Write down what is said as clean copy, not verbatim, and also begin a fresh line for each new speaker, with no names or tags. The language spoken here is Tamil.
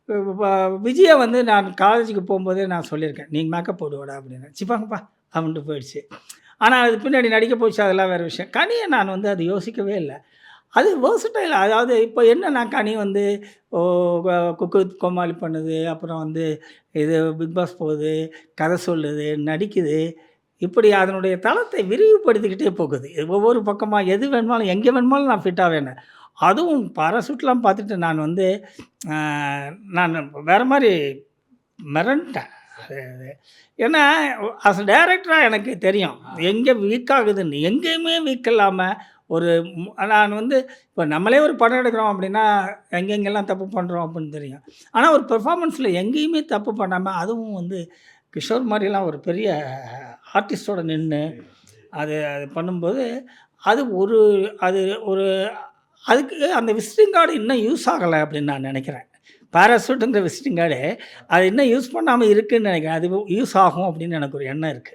வ விஜய வந்து நான் காலேஜுக்கு போம்போதே நான் சொல்லியிருக்கேன். "நீ மேக்கப் போடுவடா" அப்படின்னு. "சி போங்கப்பா" அப்படின்ட்டு போயிடுச்சு. ஆனா, அது பின்னாடி நடிக்க போச்சு அதெல்லாம் வேற விஷயம். கனிய நான் வந்து அது யோசிக்கவே இல்ல. அது வெர்சடைல் அதாவது இப்போ என்னன்னா கனி வந்து ஓ குக்கு வித் கோமாளி பண்ணுது. அப்புறம் வந்து இது பிக் பாஸ் போகுது, கதை சொல்லுது, நடிக்குது. இப்படி அதனுடைய தளத்தை விரிவுபடுத்திக்கிட்டே போகுது. ஒவ்வொரு பக்கமா எது வேணுமாலும், எங்கே வேணுமாலும் நான் ஃபிட் ஆவேன்னு. அதுவும் பாராசூட்லாம் பார்த்துட்டு நான் வந்து அ நான் வேற மாரி மிரண்டுட்டேன். அது அது ஏன்னா அஸ் அ டைரக்டரா எனக்கு தெரியும். எங்கே வீக் ஆகுதுன்னு. எங்கேயுமே வீக் இல்லாம ஒரு நான் வந்து இப்போ நம்மளே ஒரு படம் எடுக்கிறோம் அப்படின்னா, எங்கெங்கெல்லாம் தப்பு பண்றோம் அப்படின்னு தெரியும். ஆனா ஒரு பெர்ஃபார்மன்ஸ்ல எங்கேயுமே தப்பு பண்ணாம, அதுவும் வந்து கிஷோர் மாரிலாம் ஒரு பெரிய ஆர்டிஸ்ட்டோட நின்னு, அது அது பண்ணும்போது, அது ஒரு அது ஒரு அதுக்கு அந்த விசிட்டிங் கார்டு இன்னும் யூஸ் ஆகல அப்படின்னு நான் நெனைக்கிறேன். பாராசூட்ங்கிற விசிட்டிங் கார்டு, அது இன்னும் யூஸ் பண்ணாம இருக்குன்னு நெனைக்கிறேன். அது யூஸ் ஆகும் அப்படின்னு எனக்கு ஒரு எண்ணம் இருக்கு.